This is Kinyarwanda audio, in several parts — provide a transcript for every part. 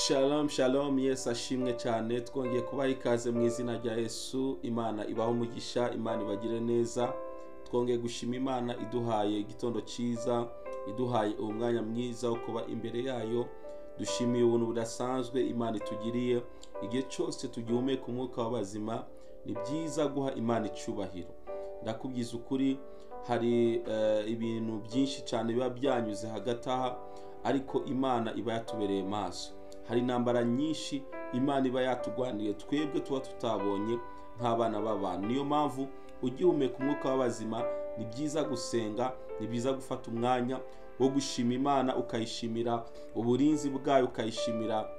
Shalom shalom, Yesu ashimwe cyane. Twongeye kubaha ikaze mu izina rya Yesu. Imana ibaho umugisha, Imana ibagire neza. Twongeye gushima Imana iduhaye igitondo cyiza, iduhaye umwanya mwiza wo kuba imbere yayo. Dushimiye ubuntu budasanzwe Imana itugiriye. Igihe cyose tugihumeka umwuka w'abazima, ni byiza guha Imana icyubahiro. Ndakubwiza ukuri, hari ibintu byinshi cyane biba byanyuze hagati aha, ariko Imana iba yatubereye maso. Hari intambara nyinshi Imana iba yatugwaniye twebwe tuba tutabonye nk'abana b'abantu. Niyo mpamvu ugihumeka umwuka w'abazima, ni byiza gusenga, ni byiza gufata umwanya wo gushima Imana, ukayishimira uburinzi bwayo, ukayishimira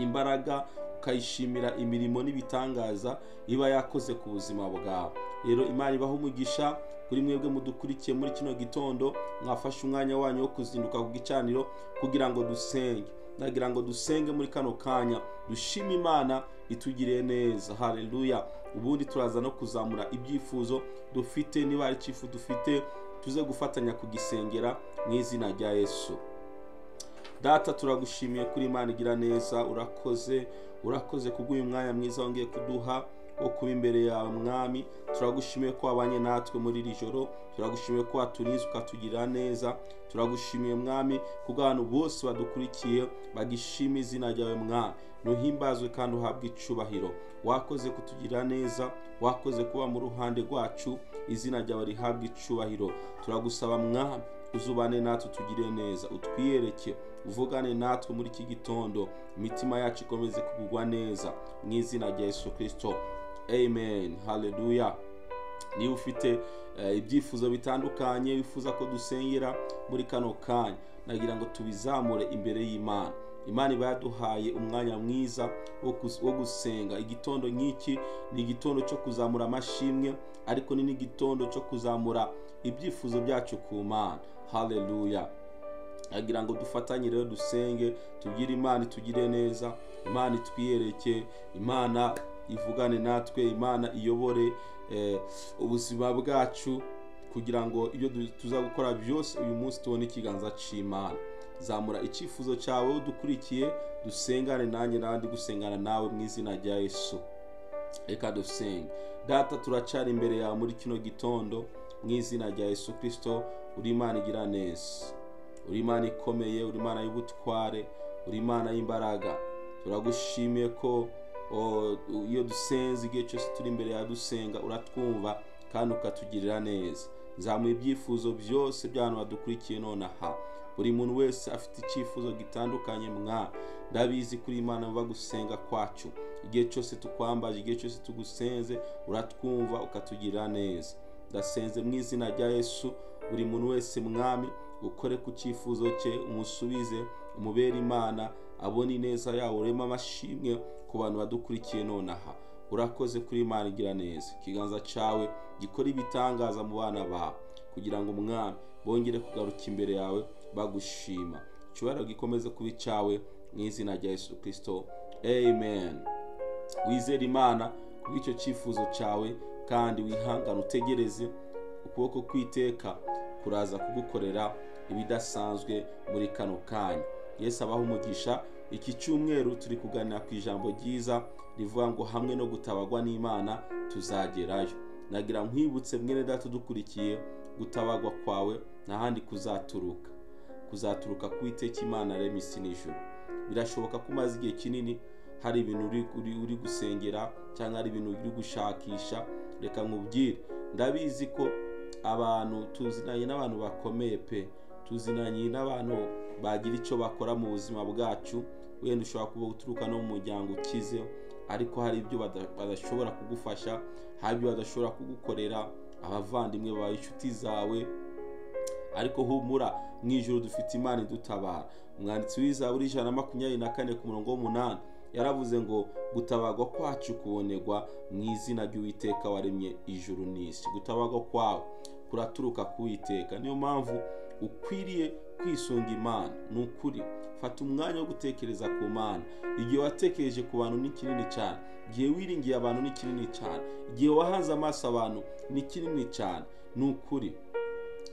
imbaraga, ukayishimira imirimo n'ibitangaza iba yakoze ku buzima bwawe. Rero Imana ibaho umugisha kuri mwebwe mudukurikiye muri kino gitondo, mwafashe umwanya wanyu wo kuzinduka ku gicaniro kugira ngo dusenge. Nagira ngo dusenge muri kano kanya, dushime Imana itugiriye neza. Haleluya. Ubundi turaza no kuzamura ibyifuzo dufite, niba ari icyifuzo dufite tuze gufatanya kugisengera mu izina rya Yesu. Data, turagushimiye kuri Imana igira neza. Urakoze kubw'uyu mwanya mwiza wongeye kuduha wo kuba imbere yawe Mwami. Turagushimiye ko wabanye natwe muri iri joro, turagushimiye ko waturinze ukatugirira neza. Turagushimiye Mwami kubwo abantu bose badukurikiye bagishima izina ryawe Mwami. Nuhimbazwe kandi uhabwe icubahiro. Wakoze kutugirira neza, wakoze kuba mu ruhande rwacu, izina ryawe rihabwe icubahiro. Turagusaba Mwami, uzubane natwe tugire neza, utwiyereke, uvugane natwe muri iki gitondo, imitima yacu ikomeze kugubwa neza mu izina rya Yesu Kristo. Amen. Haleluya. Niba ufite ibyifuzo bitandukanye wifuza ko dusengera muri kano kanya, nagira ngo tubizamure imbere y'Imana. Imana iba yaduhaye umwanya mwiza wo gusenga. Igitondo nk'iki ni igitondo cyo kuzamura amashimwe, ariko ni n'igitondo cyo kuzamura ibyifuzo byacu ku Mana. Haleluya. Nagira ngo dufatanye rero dusenge, tubwire Imana itugire neza, Imana itwiyereke, Imana ivugane natwe, Imana iyobore ubuzima bwacu, kugira ngo iyo tuza gukora byose uyu munsi tubone ikiganza cy'Imana. Zamura icyifuzo cyawe udukurikiye, dusengane nanjye n'abandi gusengana nawe mu izina rya Yesu. Reka dusenge. Data, turacari imbere yawe muri kino gitondo mu izina rya Yesu Kristo. Uri Imana igira neza, uri Imana ikomeye, uri Imana y'ubutware, uri Imana y'imbaraga. Turagushimiye ko iyo dusenze, igihe cyose turi imbere ya dusenga, uratwumva kandi ukatugirira neza. Nzamuye ibyifuzo byose by'abantu badukurikiye nonaha. Buri muntu wese afite icyifuzo gitandukanye Mwana. Ndabizi kuri Imana vuba gusenga kwacu. Igihe cyose tukwambaje, igihe cyose tugusenze, uratwumva ukatugirira neza. Ndasenze mu izina rya Yesu, buri muntu wese Mwami ukore ku cyifuzo cye, umusubize, umubere Imana, abone ineza yawe, urema amashimwe ku bantu badukurikiye nonaha. Urakoze kuri Imana igira neza. Ikiganza cyawe gikora ibitangaza mu bana bawe, kugira ngo Mwami bongere kugaruka imbere yawe bagushima. Icyubahiro gikomeze kuba icyawe mu izina rya Yesu Kristo. Amen. Wizere Imana kubw'icyo cyifuzo cyawe, kandi wihangane utegereze ukuboko kw'iteka kuraza kugukorera ibidasanzwe muri kano kanya. Yesu abaho umugisha. Iki cyumweru turi kuganira ku ijambo ryiza rivuga ngo hamwe no gutabarwa n'Imana tuzagerayo. Nagira nkwibutse mwene data dukurikiye, gutabarwa kwawe ntahandi kuzaturuka ku iteka Imana yaremye isi n'ijuru. Birashoboka ko umaze igihe kinini hari ibintu uri gusengera, cyangwa hari ibintu uri gushakisha. Reka nkubwire, ndabizi ko abantu tuzinanye n'abantu bakomeye pe, tuzinanye n'abantu bagira icyo bakora mu buzima bwacu. Wenda ushobora kuba uturuka no mu muryango ukize, ariko hari ibyo badashobora kugufasha, hari ibyo badashobora kugukorera, abavandimwe bawe, inshuti zawe. Ariko humura, mu ijuru dufite Imana idutabara. Umwanditsi w'Izaburi 124 ku murongo w'8 yaravuze ngo gutabarwa kwacu kubonerwa mu izina ry'Uwiteka waremye ijuru n'isi. Gutabarwa kwawe kuraturuka ku Uwiteka. Niyo mpamvu ukwiriye kwisunga Imana. Ni ukuri, fata umwanya wo gutekereza ku Mana. Igihe watekereje ku bantu ni kinini cyane, igihe wiringiye abantu ni kinini cyane, igihe wahanze amaso abantu ni kinini cyane. Ni ukuri,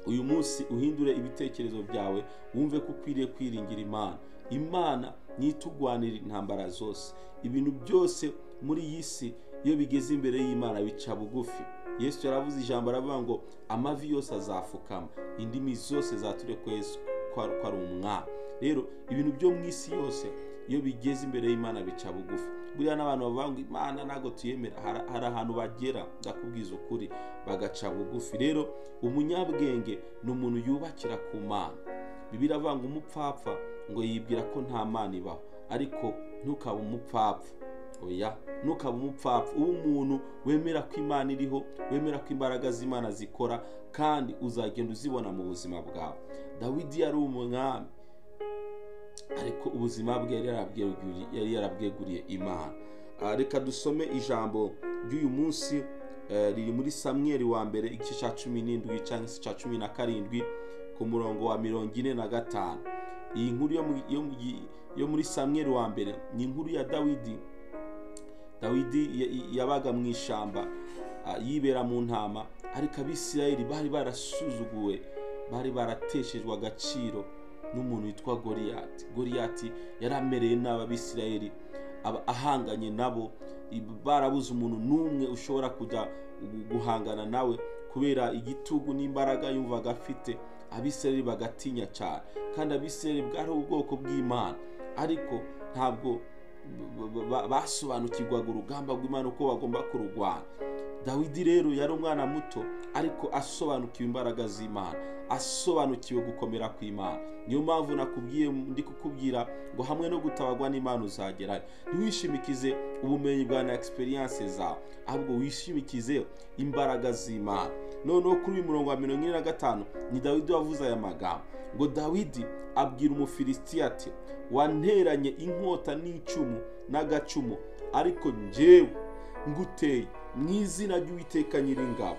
uyu munsi uhindure ibitekerezo byawe, wumve ko ukwiriye kwiringira Imana. Imana nitugwanira intambara zose. Ibintu byose muri iyi si iyo bigeze imbere y'Imana bica bugufi. Yesu yaravuze ijambo aravuga ngo amavi yose azafukama, indimi zose zatureka Yesu ko ari umwami. Rero ibintu byo mu isi yose iyo bigeze imbere y'Imana bica bugufi. Buriya n'abantu bavuga ngo Imana ntago tuyemera, hari ahantu bagera ndakubwiza ukuri bagaca bugufi. Rero umunyabwenge ni umuntu yubakira ku Mana. Bibiliya iravuga ngo umupfapfa ngo yibwira ko nta Mana ibaho, ariko ntukaba umupfapfa. Oya, ntukaba umupfapfa, uba umuntu wemera ko Imana iriho, wemera ko imbaraga z'Imana zikora, kandi uzagenda uzibona mu buzima bwawe. Dawidi yari umwami, ariko ubuzima bwe yari yarabweguriye Imana. Reka dusome ijambo ry'uyu munsi, riri muri Samweli wa mbere igice cya 17 cyangwa se cya 17 ku murongo wa 45. Iyi nkuru yo muri Samweli wa mbere ni inkuru ya Dawidi yabaga mu ishamba yibera mu ntama, ariko Abisirayeli bari barasuzuguwe, bari barateshejwe agaciro n'umuntu witwa Goliyati. Yaramereye n'Abisirayeli, ahanganye nabo, barabuze umuntu n'umwe ushobora kujya guhangana nawe kubera igitugu n'imbaraga yumvaga afite. Abisirayeli bagatinya cyane, kandi Abisirayeli bwari ubwoko bw'Imana, ariko ntabwo basobanukirwaga urugamba rw'Imana uko bagomba kururwana. Dawidi rero yari umwana muto, ariko asobanukiwe imbaraga z'Imana, asobanukiwe gukomera kw'Imana. Niyo mpamvu ndi kukubwira ngo hamwe no gutabarwa n'Imana uzagerayo. Ntiwishimikize ubumenyi bwa na experience zawe, ahubwo wishimikize imbaraga z'Imana. Noneho kuri uyu murongo wa 45 ni Dawidi wavuze aya magambo ngo Dawidi abwira Umufilisitiya ati, wanteranye inkota n'icumu n'agacumu, ariko njyewe nguteye mu izina ry'Uwiteka Nyiringabo.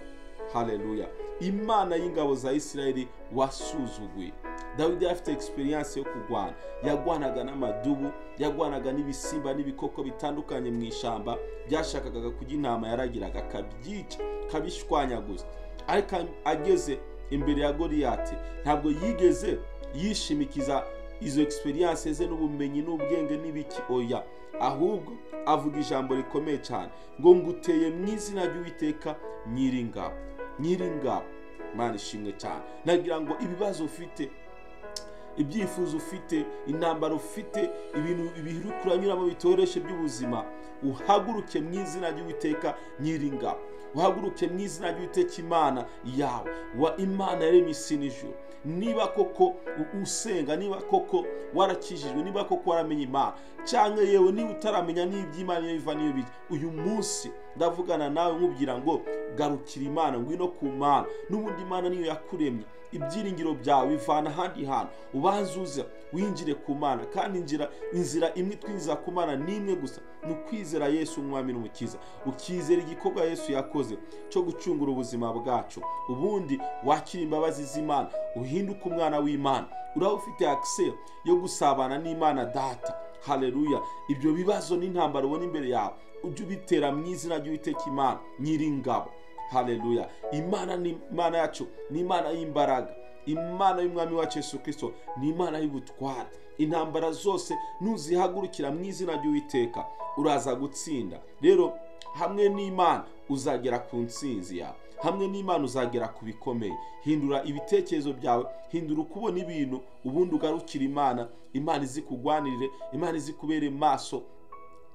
Haleluya! Imana y'ingabo za Isirayeli wasuzuguye. Dawidi afite experience yo kurwana. Yagwanaga n'amadubu, yagwanaga n'ibisimba n'ibikoko bitandukanye mu ishamba byashakaga kujya intama, yaragiraga kabyica kabishwanyaguza. Ariko ageze imbere ya Goliyati ntabwo yigeze yishimikiza izo experience ze n'ubumenyi n'ubwenge n'ibiki. Oya, ahubwo avuga ijambo rikomeye cyane ngo nguteye mu izina ry'Uwiteka Nyiringabo. Imana ishimwe cyane. Nagira ngo ibibazo ufite, ibyifuzo ufite, intambara ufite, ibintu uri kuranyuramo bitoreshe by'ubuzima, uhaguruke mu izina ry'Uwiteka Nyiringabo. Uhaguruke mu izina ry'Uwiteka Imana yawe, wa Imana yaremye isi n'ijuru. Niba koko usenga, niba koko warakijijwe, niba koko waramenye Imana, cyangwa yewe niba utaramenya n'iby'Imana iyo biva n'iyo bijya, uyu munsi ndavugana nawe nkubwira ngo garukira Imana, ngwino ku Mana. N'ubundi Imana niyo yakuremye. Ibyiringiro byawe bivana ahandi hantu. Ubanzuze winjire ku Mana, kandi inzira imwe twinjiza ku Mana ni imwe gusa, ni ukwizera Yesu umwami n'umukiza. Ukizera igikorwa Yesu yakoze cyo gucungura ubuzima bwacu, ubundi wakira imbabazi z'Imana, uhinduka umwana w'Imana. Uraho ufite access yo gusabana n'Imana Data. Haleluya! Ibyo bibazo n'intambara ubona imbere yawe ujye ubitera mu izina ry'Uwiteka Imana Nyiringabo. Haleluya! Imana ni Imana yacu, ni Imana y'imbaraga. Imana y'umwami wacu Yesu Kristo ni Imana y'ubutware. Intambara zose nuzihagurukira mu izina ry'Uwiteka uraza gutsinda. Rero hamwe n'Imana uzagera ku ntsinzi yawe, hamwe n'Imana uzagera ku bikomeye. Hindura ibitekerezo byawe, hindura ukubona ibintu, ubundi ugarukira Imana. Imana izi kugwanirire, Imana izi kubere maso.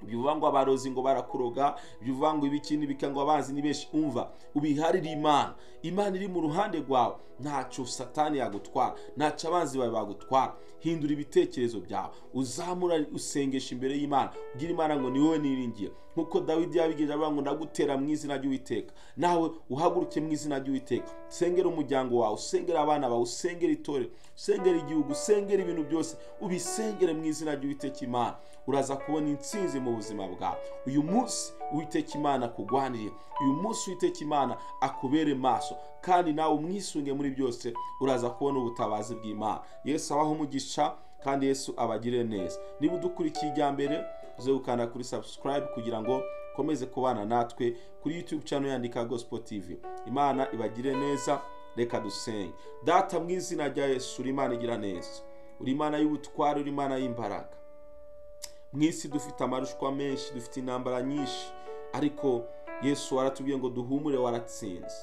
Bivuga ngo abarozi ngo barakuroga, bivuga ngo ibikindi bikangwa abanzi ni benshi. Umva, ubiharire Imana. Imana iri mu ruhande rwawe, ntacyo Satani yagutwara, ntacyo abanzi bawe bagutwara. Hindura ibitekerezo byawe, uzamura usengesha imbere y'Imana, ugira Imana ngo ni wowe niringiye. Nkuko Dawidi yabigenje avuga ngo ndagutera mu izina ry'Uwiteka. Nawe uhaguruke mu izina ry'Uwiteka. Sengera umuryango wawe, usengera abana bawe, usengera itorero, usengera igihugu, usengera ibintu byose, ubisengere mu izina ry'Uwiteka Imana. Uraza kubona intsinzi mu buzima bwawe. Uyu munsi Uwiteka Imana akugwaniriye, uyu munsi Uwiteka Imana akubere maso, kandi nawe umwisunge muri byose, uraza kubona ubutabazi bw'Imana. Yesu abaho umugisha, kandi Yesu abagire neza. Niba udukurikiye ijya mbere, uze gukanda kuri subscribe kugira ngo komeze kubana natwe kuri YouTube channel yandika Gospel TV. Imana ibagire neza. Reka dusenge. Data mu izina rya Yesu, Imana igira neza, uri Imana y'ubutware, uri Imana y'imbaraga. Mu isi dufite amarushwa menshi, dufite intambara nyinshi, ariko Yesu waratubwiye ngo duhumure, waratsinze.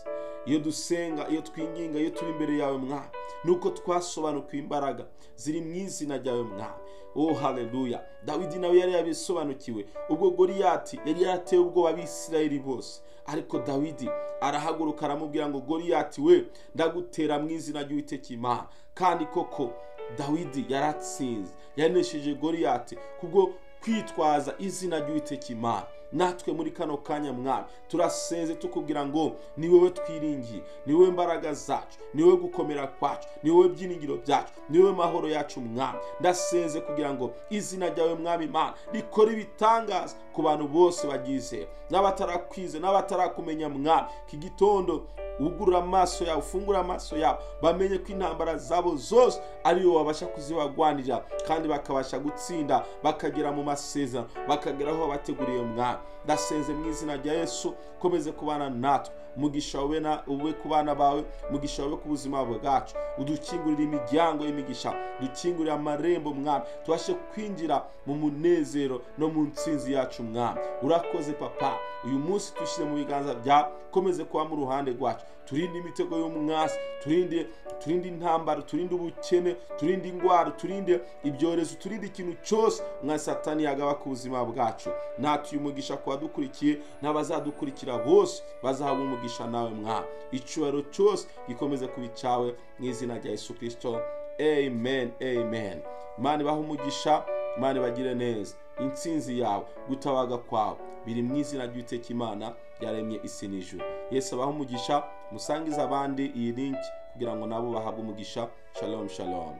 Iyo dusenga, iyo twinginga, iyo turi imbere yawe Mwami, nuko twasobanukiwe imbaraga ziri mu izina ryawe Mwami. Oh haleluya. Dawidi nawe yari yabisobanukiwe ubwo Goliyati yari yarateye ubwoba abisirayeli bose, ariko Dawidi arahaguruka aramubwira ngo Goliyati we, ndagutera mu izina ry'Uwiteka Imana. Kandi koko Dawidi yaratsinze, yanesheje Goliyati kubwo kwitwaza izina ry'Uwiteka Imana. Natwe muri kano kanya Mwami turasenze tukubwira ngo ni wowe twiringiye, ni wowe mbaraga zacu, ni wowe gukomera kwacu, ni wowe byiringiro byacu, ni wowe mahoro yacu Mwami. Ndasenze kugira ngo izina ryawe Mwami Imana rikore ibitangaza ku bantu bose bagize, n'abatarakwize n'abatarakumenya Mwami. Iki gitondo ugurura amaso yawe, ufungura amaso yawe, bamenye ko intambara zabo zose ari wowe wabasha kuzibagwanira, kandi bakabasha gutsinda, bakagera mu masezerano, bakagera aho bateguriye Mwami. Ndasenze mu izina rya Yesu, komeze kubana natwe, umugisha ube ku bana bawe, umugisha ube ku buzima bwacu, udukingurire imiryango y'imigisha, dukingurire amarembo Mwami, tubashe kwinjira mu munezero no mu ntsinzi yacu Mwami. Urakoze Papa, uyu munsi tushyize mu biganza byawe, komeze kuba mu ruhande rwacu, turinde imitego y'umwasi, turinde intambara, turinde ubukene, turinde ingwara, turinde ibyorezo, turinde ikintu cyose umwasi Satani yagaba ku buzima bwacu. Natwe umugisha ku badukurikiye n'abazadukurikira bose bazahabwa umugisha nawe Mwami. Icyubahiro cyose gikomeze kuba icyawe mu izina rya Yesu Kristo. Amen, amen. Imana ibahe umugisha, Imana ibagire neza. Intsinzi yawe, gutabaga kwawe biri mu izina ry'Uwiteka Imana yaremye isi n'ijuru. Yesu abahe umugisha, musangize abandi iyi link kugira ngo nabo bahabwe umugisha. Shalom, shalom.